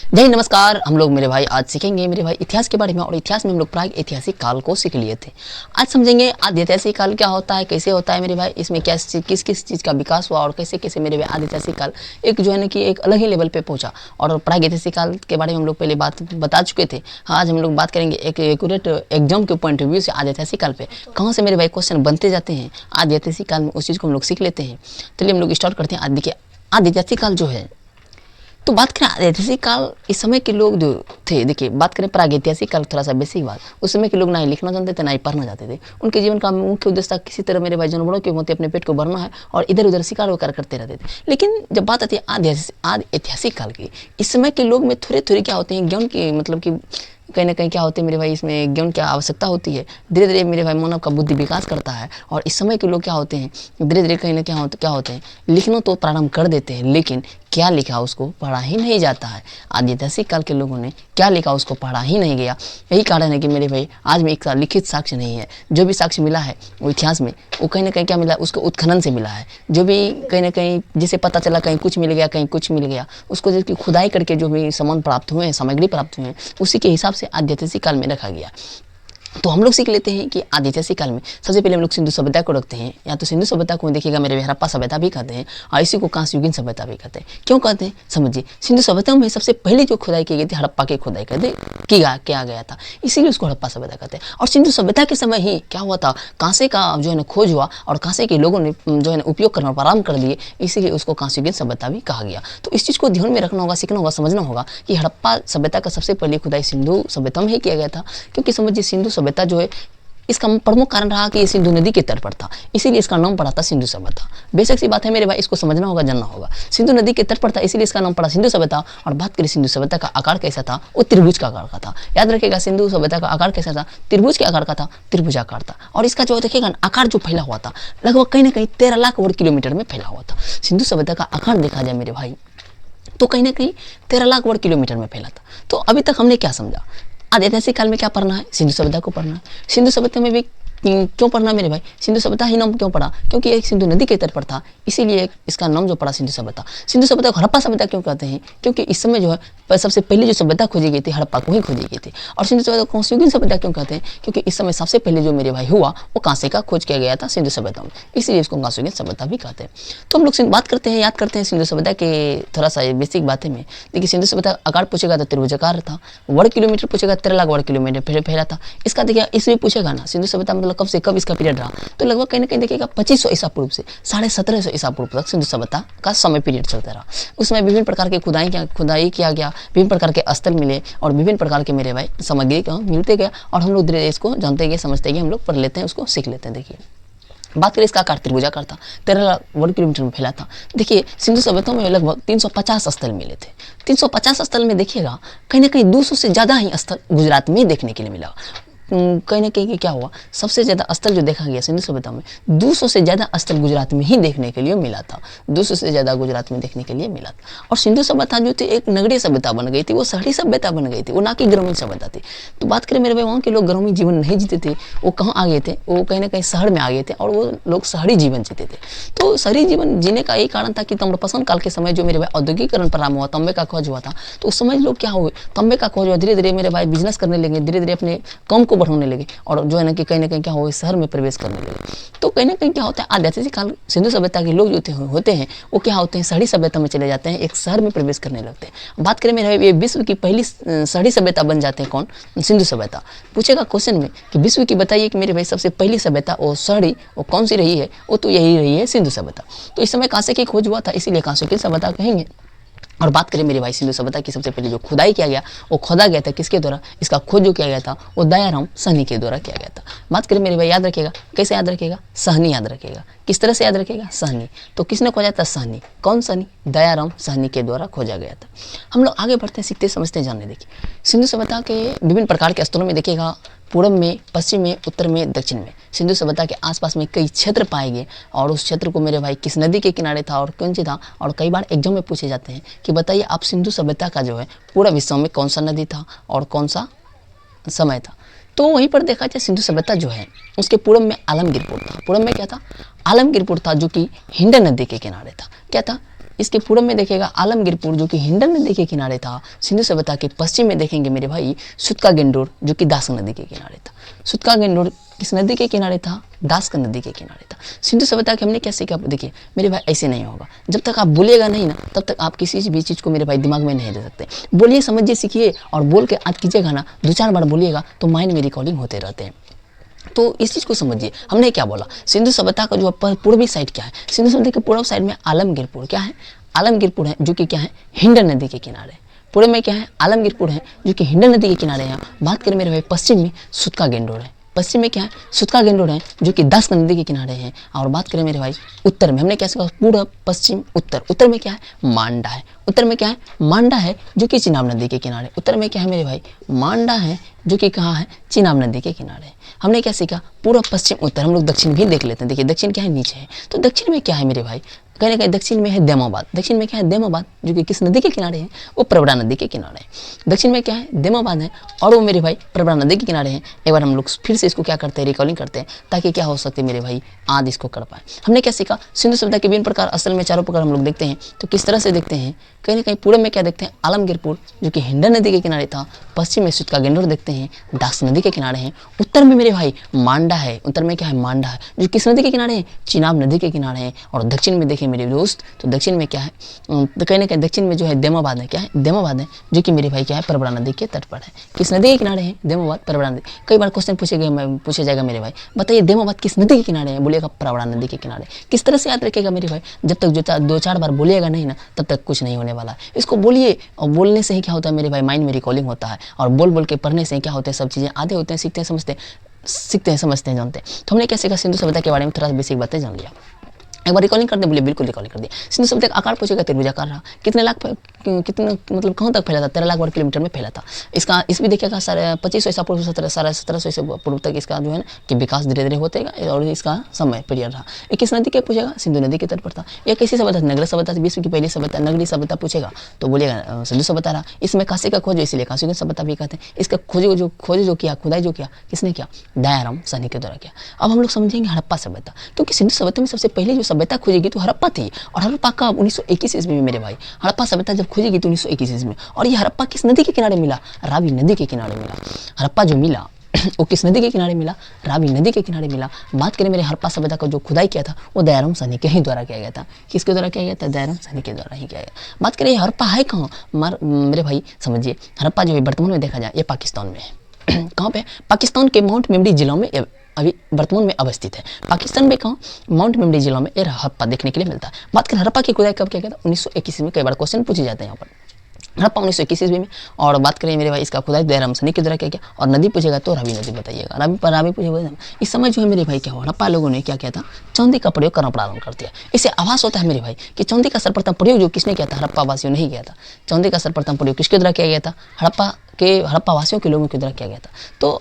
जय नमस्कार। हम लोग मेरे भाई आज सीखेंगे मेरे भाई इतिहास के बारे में, और इतिहास में हम लोग प्राग ऐतिहासिक काल को सीख लिए थे। आज समझेंगे आदि ऐतिहासिक काल क्या होता है, कैसे होता है मेरे भाई, इसमें क्या किस किस चीज़ का विकास हुआ और कैसे कैसे मेरे भाई आदि ऐतिहासिक काल एक जो है ना कि एक अलग ही लेवल पे पहुंचा। और प्राग ऐतिहासिक काल के बारे में हम लोग पहले बात बता चुके थे। आज हम लोग बात करेंगे एक एक्यूरेट एग्जाम के पॉइंट ऑफ व्यू से आदि ऐतिहासिक काल पे कहाँ से मेरे भाई क्वेश्चन बनते जाते हैं आदि ऐतिहासिक काल में, उस चीज़ को हम लोग सीख लेते हैं। चलिए हम लोग स्टार्ट करते हैं। आदि ऐतिहासिक काल जो है, तो बात करें ऐतिहासिक काल, इस समय के लोग जो थे, देखिए बात करें प्रागैतिहासिक काल, थोड़ा सा बेसिक बात, उस समय के लोग ना ही लिखना जानते थे ना ही पढ़ना चाहते थे। उनके जीवन का मुख्य उद्देश्य था किसी तरह मेरे भाई जानवरों के मोती अपने पेट को भरना है और इधर उधर शिकार वकार करते रहते थे। लेकिन जब बात आती है आदि ऐतिहासिक काल की, इस समय के लोग में थोड़े थोड़े क्या होते हैं, ज्ञान की मतलब कि कहीं ना कहीं क्या होते हैं मेरे भाई, इसमें ज्ञान की आवश्यकता होती है। धीरे धीरे मेरे भाई मानव का बुद्धि विकास करता है, और इस समय के लोग क्या होते हैं, धीरे धीरे कहीं ना क्या होते हैं, लिखना तो प्रारंभ कर देते हैं, लेकिन क्या लिखा उसको पढ़ा ही नहीं जाता है। आदि ऐतिहासिक काल के लोगों ने क्या लिखा उसको पढ़ा ही नहीं गया। यही कारण है कि मेरे भाई आज में एक लिखित साक्ष्य नहीं है। जो भी साक्ष्य मिला है वो इतिहास में, वो कहीं ना कहीं क्या मिला, उसको उत्खनन से मिला है। जो भी कहीं ना कहीं जिसे पता चला, कहीं कुछ मिल गया कहीं कुछ मिल गया, उसको जबकि खुदाई करके जो भी सामान प्राप्त हुए हैं, सामग्री प्राप्त हुए हैं, उसी के हिसाब से आदि ऐतिहासिक काल में रखा गया। तो हम लोग सीख लेते हैं कि आदि ऐतिहासिक काल में सबसे पहले हम लोग सिंधु सभ्यता को रखते हैं। या तो सिंधु सभ्यता को देखिएगा मेरे हड़प्पा सभ्यता भी कहते हैं, और इसी को कांस्ययुगीन सभ्यता भी कहते हैं। क्यों कहते हैं समझिए। सिंधु सभ्यता में सबसे पहले जो खुदाई की गई थी हड़प्पा की खुदाई किया गया था, इसीलिए उसको हड़प्पा सभ्यता कहते हैं। और सिंधु सभ्यता के समय ही क्या हुआ था, कांसे का जो है ना खोज हुआ, और कांसे के लोगों ने जो है ना उपयोग करना प्रारंभ कर दिए, इसीलिए उसको कांस्ययुगीन सभ्यता भी कहा गया। तो इस चीज़ को ध्यान में रखना होगा, सीखना होगा, समझना होगा कि हड़प्पा सभ्यता का सबसे पहले खुदाई सिंधु सभ्यता में ही किया गया था। क्योंकि समझिए सिंधु सभ्यता जो है, इसका प्रमुख कारण रहा कि ये सिंधु नदी के तट पर था, इसीलिए इसका नाम पड़ा था सिंधु सभ्यता। बेशक सी बात है मेरे भाई, इसको समझना होगा, जानना होगा। सिंधु नदी के तट पर था, इसीलिए इसका नाम पड़ा सिंधु सभ्यता। और बात करें सिंधु सभ्यता का आकार कैसा था, वो त्रिभुज का आकार का था। याद रखिएगा, सिंधु सभ्यता का आकार कैसा था, त्रिभुज के आकार का था, त्रिभुजाकार था। और इसका जो देखिएगा आकार जो फैला हुआ था, लगभग कहीं ना कहीं 13 लाख वर्ग किलोमीटर में फैला हुआ था। सिंधु सभ्यता का आकार देखा जाए मेरे भाई, तो कहीं ना कहीं 13 लाख वर्ग किलोमीटर में फैला था। तो अभी तक हमने क्या समझा, आदि ऐतिहासिक काल में क्या पढ़ना है, सिंधु सभ्यता को पढ़ना है। सिंधु सभ्यता में भी क्यों पढ़ना मेरे भाई, सिंधु सभ्यता ही नाम क्यों पड़ा, क्योंकि एक सिंधु नदी के तट पर था, इसीलिए इसका नाम जो पड़ा सिंधु सभ्यता। सिंधु सभ्यता को हड़प्पा सभ्यता क्यों कहते हैं, क्योंकि इस समय जो है सबसे पहले जो सभ्यता खोजी गई थी हड़प्पा को ही खोजी गई थी। और सिंधु सभ्यता को कांस्ययुगीन सभ्यता क्यों कहते हैं, क्योंकि इस समय सबसे पहले जो मेरे भाई हुआ वो कांसे का खोज किया गया था सिंधु सभ्यता में, इसलिए इसको कांस्ययुगीन सभ्यता भी कहते हैं। तो हम लोग बात करते हैं, याद करते हैं सिंधु सभ्यता के थोड़ा सा बेसिक बातें में। देखिए सिंधु सभ्यता आकार पूछेगा तो त्रिभुजाकार था, वर्ग किलोमीटर पूछेगा 13 लाख वर्ग किलोमीटर फैला था। इसका देखिए इसलिए पूछेगा ना, सिंधु सभ्यता मतलब कब से कब इसका पीरियड रहा, तो लगभग कहीं ना कहीं देखिएगा 2500 ईसा पूर्व से 1750 ईसा पूर्व तक सिंधु सभ्यता का समय पीरियड चलता रहा। उसमें विभिन्न प्रकार के खुदाई किया गया, विभिन्न प्रकार के स्थल मिले, और विभिन्न प्रकार के मेरे भाई सामग्री मिलते गए, और हम लोग धीरे इसको जानते गए, समझते गए, हम लोग पढ़ लेते हैं, उसको सीख लेते हैं। देखिए बात करें इसका आकार त्रिभुजाकार था, 13 लाख वर्ग किलोमीटर में फैला था। देखिए सिंधु सभ्यता में लगभग 350 स्थल मिले थे। 350 स्थल में देखिएगा कहीं ना कहीं 200 से ज़्यादा ही स्थल गुजरात में देखने के लिए मिला। कहीं ना कहीं क्या हुआ, सबसे ज़्यादा स्थल जो देखा गया सिंधु सभ्यता में, 200 से ज़्यादा स्थल गुजरात में ही देखने के लिए मिला था। 200 से ज़्यादा गुजरात में देखने के लिए मिला था। और सिंधु सभ्यता जो थी एक नगरीय सभ्यता बन गई थी, वो शहरी सभ्यता बन गई थी, वो ना कि ग्रामीण सभ्यता थी। तो बात करें मेरे भाई, वहाँ के लोग ग्रामीण जीवन नहीं जीते थे, वो कहाँ आ गए थे, वो कहीं ना कहीं शहर में आ गए थे, और वो लोग शहरी जीवन जीते थे। तो शहरी जीवन जीने का यही कारण था कि ताम्रपाषाण काल के समय जो मेरे भाई औद्योगिकरण प्रारंभ हुआ, तांबे का खोज हुआ था, तो उस समय लोग क्या हुए, तांबे का खोज हुआ, धीरे धीरे मेरे भाई बिजनेस करने लगे, धीरे धीरे अपने काम को बढ़ाने लगे, और जो है ना कि कहीं ना कहीं क्या हो, शहर में प्रवेश करने लगे। तो कहीं ना कहीं क्या होता है, आदि ऐतिहासिक काल सिंधु सभ्यता के लोग जो होते हैं वो क्या होते हैं, शहरी सभ्यता में चले जाते हैं, एक शहर में प्रवेश करने लगते हैं। बात करें मेरे ये विश्व की पहली शहरी सभ्यता बन जाते हैं कौन, सिंधु सभ्यता। पूछेगा क्वेश्चन में कि विश्व की बताइए कि मेरे भाई सबसे पहली सभ्यता वो शहरी वो कौन सी रही है, वो तो यही रही है सिंधु सभ्यता। तो इस समय कांसे की खोज हुआ था, इसीलिए कांस्ययुगीन सभ्यता कहेंगे। और बात करें मेरे भाई सिंधु सभ्यता की सबसे पहले जो खुदाई किया गया, वो खोदा गया था किसके द्वारा, इसका खोज जो किया गया था वो दयाराम साहनी के द्वारा किया गया था। बात करें मेरे भाई, याद रखिएगा, कैसे याद रखिएगा, साहनी याद रखिएगा। किस तरह से याद रखिएगा, साहनी। तो किसने खोजा था, साहनी। कौन साहनी, दयाराम साहनी के द्वारा खोजा गया था। हम लोग आगे बढ़ते हैं, सीखते समझते हैं, जानने। देखिए सिंधु सभ्यता के विभिन्न प्रकार के स्थलों में देखिएगा, पूर्व में, पश्चिम में, उत्तर में, दक्षिण में सिंधु सभ्यता के आसपास में कई क्षेत्र पाए गए। और उस क्षेत्र को मेरे भाई किस नदी के किनारे था और कौन सी था, और कई बार एग्जाम में पूछे जाते हैं कि बताइए आप सिंधु सभ्यता का जो है पूरा विश्व में कौन सा नदी था और कौन सा समय था। तो वहीं पर देखा जाए सिंधु सभ्यता जो है उसके पूर्व में आलमगीरपुर था। पूर्व में क्या था, आलमगीरपुर था, जो कि हिंडन नदी के किनारे था। क्या था, इसके पूर्व में देखेगा आलमगीरपुर जो कि हिंडन नदी के किनारे था। सिंधु सभ्यता के पश्चिम में देखेंगे मेरे भाई सुतका गेंडोर जो कि दास नदी के किनारे था। सुतका गेंडोर किस नदी के किनारे था? दास नदी के किनारे था। सिंधु सभ्यता के हमने क्या सीखा? देखिए मेरे भाई ऐसे नहीं होगा, जब तक आप बोलिएगा नहीं ना तब तक आप किसी भी चीज़ को मेरे भाई दिमाग में नहीं दे सकते। बोलिए, समझिए, सीखिए और बोल के याद कीजिएगा ना, 2-4 बार बोलिएगा तो माइंड में रिकॉर्डिंग होते रहते हैं। तो इस चीज़ को समझिए, हमने क्या बोला, सिंधु सभ्यता का जो पूर्वी साइड क्या है? सिंधु सभ्यता के पूर्व साइड में आलमगीरपुर क्या है? आलमगीरपुर है जो कि क्या है? हिंडन नदी के किनारे। पूर्व में क्या है? आलमगीरपुर है जो कि हिंडन नदी के किनारे है। बात करें मेरे भाई पश्चिम में सुतका गेंडोर है। पश्चिम में क्या है? सुतका गेंडोर है जो कि दास नदी के किनारे हैं। और बात करें मेरे भाई उत्तर में, हमने क्या सीखा? पूर्व, पश्चिम, उत्तर। उत्तर में क्या है? मांडा है। उत्तर में क्या है? मांडा है जो कि चिनाब नदी के किनारे। उत्तर में क्या है मेरे भाई? मांडा है जो कि कहाँ है? चिनाब नदी के किनारे। हमने क्या सीखा? पूर्व, पश्चिम, उत्तर। हम लोग दक्षिण भी देख लेते हैं। देखिए दक्षिण क्या है? नीचे है। तो दक्षिण में क्या है मेरे भाई? कहीं ना कहीं दक्षिण में है देमाबाद। दक्षिण में क्या है? देमाबाद जो कि किस नदी के किनारे है? वो प्रवरा नदी के किनारे है। दक्षिण में क्या है? देमाबाद है और वो मेरे भाई प्रवरा नदी के किनारे हैं। एक बार हम लोग फिर से इसको क्या करते हैं? रिकॉलिंग करते हैं ताकि क्या हो सकते मेरे भाई आज इसको कर पाए। हमने क्या सीखा? सिंधु सभ्यता के विभिन्न प्रकार, असल में 4 प्रकार हम लोग देखते हैं। तो किस तरह से देखते हैं? कहीं ना कहीं पूर्व में क्या देखते हैं? आलमगीरपुर जो कि हिंडन नदी के किनारे था। पश्चिम में सुतका गेंडोर देखते हैं, दास नदी के किनारे हैं। उत्तर में मेरे भाई मांडा है। उत्तर में क्या है? मांडा है जो किस नदी के किनारे है? चिनाब नदी के किनारे हैं। और दक्षिण में देखें मेरे दोस्त, तो दक्षिण में क्या है? तो कहीं ना कहीं दक्षिण में जो है देमाबाद है। क्या है? देमाबाद है जो कि मेरे भाई क्या है? प्रवरा नदी के तट पर है। किस नदी के किनारे है? देमाबाद, प्रवरा नदी। कई बार क्वेश्चन पूछे जाएगा मेरे भाई, बताइए देमाबाद किस नदी के किनारे है? बोलिएगा प्रवरा नदी के किनारे। किस तरह से याद रखेगा मेरे भाई? जब तक 2-4 बार बोलिएगा नहीं ना तब तक कुछ नहीं होने वाला है। इसको बोलिए और बोलने से ही क्या होता है मेरे भाई? माइंड में रिकॉलिंग होता है। और बोल बोल के पढ़ने से क्या होते हैं? सब चीज़ें आधे होते हैं, सीखते हैं, समझते हैं, जानते हैं। तो हमने क्या सीखा? सिंधु सभ्यता के बारे में थोड़ा बेसिक बातें जान लिया। एक बार रिकॉलिंग कर दे, बोलिए बिल्कुल रिकॉलिंग कर दिया। सिंधु सभ्यता का आकार पूछेगा, त्रिभुजाकार रहा। कितने मतलब कहाँ तक फैला था? 13 लाख वर्ग किलोमीटर में फैला था। इसका इस भी देखिएगा 2500 ईसा पूर्व 1700 ईसा पूर्व तक इसका जो है ना कि विकास धीरे धीरे होते गया और इसका समय पीरियड रहा। ये किस नदी के पूछेगा? सिंधु नदी के तट पर था। या किसी सभ्यता? नगर सभ्यता, विश्व की पहली सभ्यता, नगरीय सभ्यता पूछेगा तो बोलिएगा सिंधु सभ्यता रहा। इसमें काशी का खोज, इसीलिए काशी सभ्यता भी कहते हैं। इसका खोज जो किया, खुदाई जो किया, किसने किया? दयाराम साहनी के द्वारा किया। अब हम लोग समझेंगे हड़प्पा सभ्यता, क्योंकि सिंधु सभ्यता में सबसे पहले जो सभ्यता खोजेगी तो हड़प्पा थी। और हड़प्पा का 1921 ईस्वी में मेरे भाई, हड़प्पा सभ्यता जब खोजेगी तो 1921 ईस्वी में। और ये हड़प्पा किस नदी के किनारे मिला? रावी नदी के किनारे मिला। हड़प्पा जो मिला वो किस नदी के किनारे मिला? रावी नदी के किनारे मिला। बात करें मेरे हड़प्पा सभ्यता का जो खुदाई किया था वो दयाराम साहनी के ही द्वारा किया गया था। किसके द्वारा किया गया था? दयाराम साहनी के द्वारा ही किया गया। बात करें हड़प्पा है कहाँ? मेरे भाई समझिए, हड़प्पा जो है वर्तमान में देखा जाए ये पाकिस्तान में है। कहाँ पे? पाकिस्तान के माउंट मेमरी जिला में अभी वर्तमान में अवस्थित है। पाकिस्तान में कहाँ? माउंट मेमरी जिला में ये हड़प्पा देखने के लिए मिलता है। बात करें हड़प्पा की खुदाई कब किया गया था? 1921 में। कई बार क्वेश्चन पूछे जाते हैं यहाँ पर। हड़प्पा 1921 ईस्वी में। और बात करें मेरे भाई इसका खुदाई दयाराम साहनी के द्वारा किया गया। और नदी पूछेगा तो रावी नदी बताइएगा। रावी पूछेगा। इस समय जो है मेरे भाई क्या हुआ? हड़प्पा लोगों ने क्या किया था? चांदी का प्रयोग करना प्रारंभ कर दिया। इससे आभास होता है मेरे भाई कि चांदी का सर्वप्रथम प्रयोग जो किसने किया था? हड़प्पा वासियों ने ही किया था। चांदी का सर्वप्रथम प्रयोग किसके द्वारा किया गया था? हड़प्पा वासियों के लोगों के द्वारा किया गया था। तो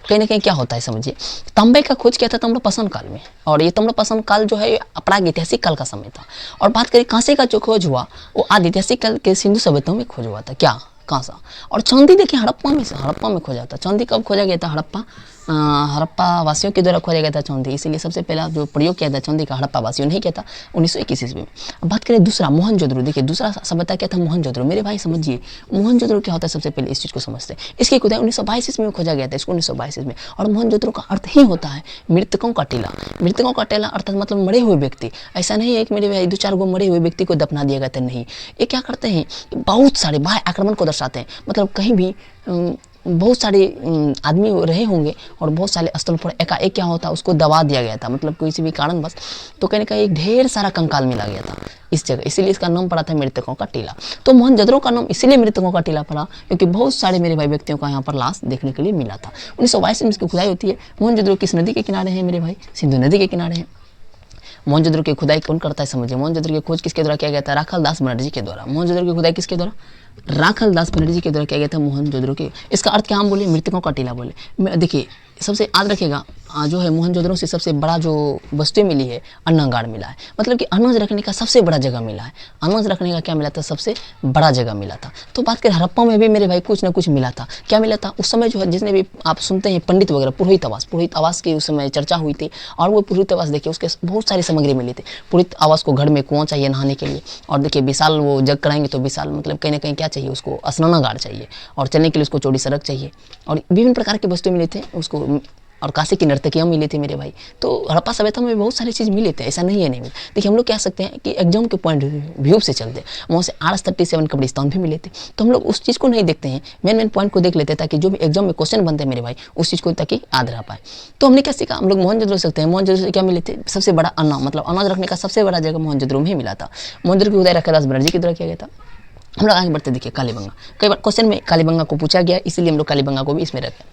कहीं ना कहीं क्या होता है समझिए, तांबे का खोज किया था ताम्रपाषाण काल में। और ये ताम्रपाषाण काल जो है प्राग ऐतिहासिक काल का समय था। और बात करें कांसे का जो खोज हुआ वो आदि ऐतिहासिक काल के सिंधु सभ्यताओं में खोज हुआ था। क्या? कांसा। और चांदी देखिए हड़प्पा में खोजा था। चांदी कब खोजा गया था? हड़प्पा वासियों के द्वारा खोजा गया था चांदी। इसीलिए सबसे पहला जो प्रयोग किया था चांदी का हड़प्पा वासियों ने ही किया था 1921 ईस्वी में। अब बात करें दूसरा मोहनजोदड़ो। देखिए दूसरा सभ्यता क्या था? मोहनजोदड़ो। मेरे भाई समझिए मोहनजोदड़ो क्या होता है, सबसे पहले इस चीज़ को समझते हैं। इसकी खुदाई 1922 ईस्वी में खोजा गया था। इसको 1922 ईस्वी में। और मोहनजोदड़ो का अर्थ ही होता है मृतकों का टीला। मृतकों का टीला अर्थात मतलब मरे हुए व्यक्ति। ऐसा नहीं है कि मेरे भाई 2-4 गो मरे हुए व्यक्ति को दफना दिया गया था, नहीं। ये क्या करते हैं? बहुत सारे बाह्य आक्रमण को दर्शाते हैं। मतलब कहीं भी बहुत सारे आदमी रहे होंगे और बहुत सारे स्थल पर एकाएक क्या होता उसको दबा दिया गया था, मतलब किसी भी कारण बस। तो कहीं ना कहीं एक ढेर सारा कंकाल मिला गया था इस जगह, इसीलिए इसका नाम पड़ा था मृतकों का टीला। तो मोहनजोदड़ो का नाम इसीलिए मृतकों का टीला पड़ा क्योंकि बहुत सारे मेरे भाई व्यक्तियों का यहाँ पर लाश देखने के लिए मिला था। 1922 में इसकी खुदाई होती है। मोहनजोदड़ो किस नदी के किनारे है मेरे भाई? सिंधु नदी के किनारे है। मोहनजोदड़ो की खुदाई कौन करता है समझिए। मोहनजोदड़ो की खोज किसके द्वारा किया गया था? राखाल दास बनर्जी के द्वारा। मोहनजोदड़ो की खुदाई किसके द्वारा? राखाल दास बनर्जी के द्वारा किया गया था मोहनजोदड़ो के। इसका अर्थ क्या हम बोले? मृतकों का टीला बोले। देखिए सबसे याद रखेगा जो है मोहनजोदड़ो से सबसे बड़ा जो वस्तु मिली है अन्नागार मिला है, मतलब कि अनाज रखने का सबसे बड़ा जगह मिला है। अनाज रखने का क्या मिला था, सबसे बड़ा जगह मिला था। तो बात करें हड़प्पा में भी मेरे भाई कुछ ना कुछ मिला था। क्या मिला था उस समय जो है, जिसने भी आप सुनते हैं पंडित वगैरह, पुरोहित आवास की उस समय चर्चा हुई थी, और वो पुरोहित आवास देखिए उसके बहुत सारी सामग्री मिली थी। पुरोहित आवास को घर में कुआं चाहिए नहाने के लिए, और देखिए विशाल वो जग कराएंगे तो विशाल मतलब कहीं ना कहीं क्या चाहिए उसको, स्नानागार चाहिए, और चलने के लिए उसको चौड़ी सड़क चाहिए, और विभिन्न प्रकार के वस्तु मिले थे उसको, और काशी की नर्तकियाँ मिली थी मेरे भाई। तो हड़प्पा सभ्यता में बहुत सारी चीज़ मिले थे, ऐसा नहीं है नहीं मिले। देखिए हम लोग कह सकते हैं कि एग्जाम के पॉइंट व्यू से चलते, वहाँ से RS-37 कब्रिस्तान भी मिले थे। तो हम लोग उस चीज़ को नहीं देखते हैं, मेन पॉइंट को देख लेते हैं, ताकि जो भी एग्जाम में क्वेश्चन बनते हैं मेरे भाई उस चीज़ को ताकि याद रह पाए। तो हमने क्या सीखा, हम लोग मोहनजोदड़ो सकते हैं। मोहनजोदड़ो से क्या मिले थे, सबसे बड़ा अन्ना, मतलब अनाज रखने का सबसे बड़ा जगह मोहनजोदड़ो में ही मिला था। मोहनजोदड़ो की उदय रखदास बनर्जी के द्वारा किया गया था। हम लोग आगे बढ़ते देखिए कालीबंगा, कई बार क्वेश्चन में कालीबंगा को पूछा गया, इसीलिए हम लोग कालीबंगा को भी इसमें रखें।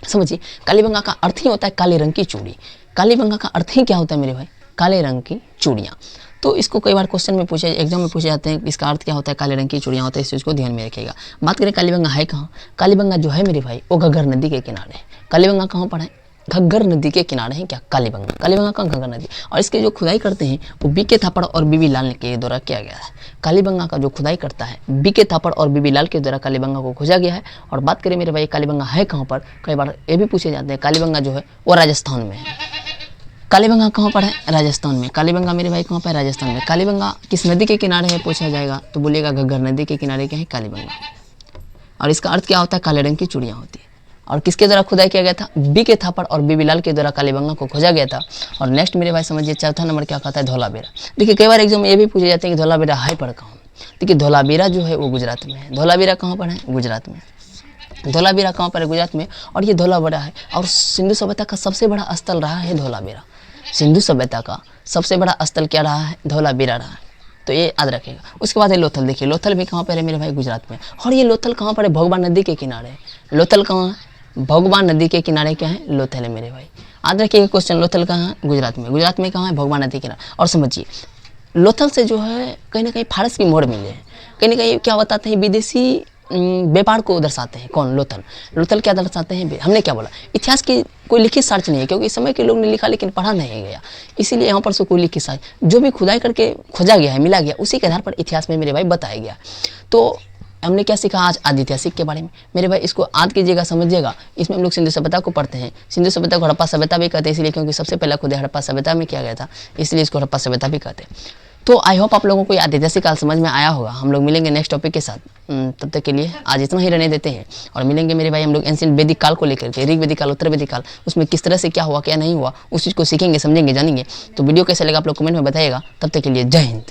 समझिए, कालीबंगा का अर्थ ही होता है काले रंग की चूड़ी। कालीबंगा का अर्थ ही क्या होता है मेरे भाई, काले रंग की चूड़ियाँ। तो इसको कई बार क्वेश्चन में पूछे, एग्जाम में पूछे जाते हैं, इसका अर्थ क्या होता है, काले रंग की चूड़ियाँ होता है, इस चीज़ को ध्यान में रखिएगा। बात करें कालीबंगा है कहाँ, कालीबंगा जो है मेरे भाई वो घग्गर नदी के किनारे है। कालीबंगा कहाँ पर है, घग्गर नदी के किनारे है क्या, कालीबंगा। कालीबंगा का घग्गर नदी, और इसके जो खुदाई करते हैं वो बीके थापड़ और बीबी लाल के द्वारा किया गया है। कालीबंगा का जो खुदाई करता है बीके थापड़ और बीबी लाल के द्वारा कालीबंगा को खोजा गया है। और बात करें मेरे भाई कालीबंगा है कहाँ पर, कई बार ये भी पूछे जाते हैं। कालीबंगा जो है वो राजस्थान में है। कालीबंगा कहाँ पर है, राजस्थान में। कालीबंगा मेरे भाई कहाँ पर है, राजस्थान में। कालीबंगा किस नदी के किनारे है पूछा जाएगा तो बोलिएगा घग्गर नदी के किनारे क्या है, कालीबंगा। और इसका अर्थ क्या होता है, काले रंग की चूड़ियाँ होती है। और किसके द्वारा खुदाई किया गया था, बीके थापड़ और बीबी लाल के द्वारा कालीबंगा को खोजा गया था। और नेक्स्ट मेरे भाई समझिए चौथा नंबर क्या कहता है, धौलाबेरा। देखिए कई बार एग्जाम में ये भी पूछे जाते हैं कि धौलाबेरा है पर कहाँ। देखिए धौलाबेरा जो है वो गुजरात में है। धौलाबेरा कहाँ पर है, गुजरात में। धौलाबेरा कहाँ पर है, गुजरात में। और ये धौलाबेरा है, और सिंधु सभ्यता का सबसे बड़ा स्थल रहा है धौलाबेरा। सिंधु सभ्यता का सबसे बड़ा स्थल क्या रहा है, धौलाबेरा रहा है। तो ये याद रखेगा। उसके बाद है लोथल। देखिए लोथल भी कहाँ पर है मेरे भाई, गुजरात में। और ये लोथल कहाँ पर है, भोगवा नदी के किनारे है। लोथल कहाँ है, भोगवा नदी के किनारे क्या है, लोथल है मेरे भाई। याद रखिएगा क्वेश्चन, लोथल कहाँ है, गुजरात में। गुजरात में कहाँ है, भोगवा नदी के किनारे। और समझिए लोथल से जो है कहीं ना कहीं फारस की मोड़ मिले हैं, कहीं ना कहीं क्या बताते हैं, विदेशी व्यापार को दर्शाते हैं। कौन, लोथल। लोथल क्या दर्शाते हैं, हमने क्या बोला, इतिहास की कोई लिखित साक्ष्य नहीं है, क्योंकि इस समय के लोग ने लिखा लेकिन पढ़ा नहीं गया, इसीलिए यहाँ पर से कोई लिखित साक्ष्य, जो भी खुदाई करके खोजा गया है, मिला गया, उसी के आधार पर इतिहास में मेरे भाई बताया गया। तो हमने क्या सीखा आज, आदि ऐतिहासिक के बारे में मेरे भाई। इसको याद कीजिएगा, समझिएगा। इसमें हम लोग सिंधु सभ्यता को पढ़ते हैं। सिंधु सभ्यता को हड़प्पा सभ्यता भी कहते हैं, इसलिए क्योंकि सबसे पहला खुदाई हड़प्पा सभ्यता में किया गया था, इसलिए इसको हड़प्पा सभ्यता भी कहते हैं। तो आई होप आप लोगों को आदि ऐतिहासिक काल समझ में आया होगा। हम लोग मिलेंगे नेक्स्ट टॉपिक के साथ, तब तक के लिए आज इतना ही रहने देते हैं, और मिलेंगे मेरे भाई हम लोग एंशिएंट वैदिक काल को लेकर के, ऋग वैदिक काल, उत्तर वैदिक काल, उसमें किस तरह से क्या हुआ क्या नहीं हुआ, उस चीज़ को सीखेंगे, समझेंगे, जानेंगे। तो वीडियो कैसे लगा आप लोग कमेंट में बताइएगा। तब तक के लिए जय हिंद।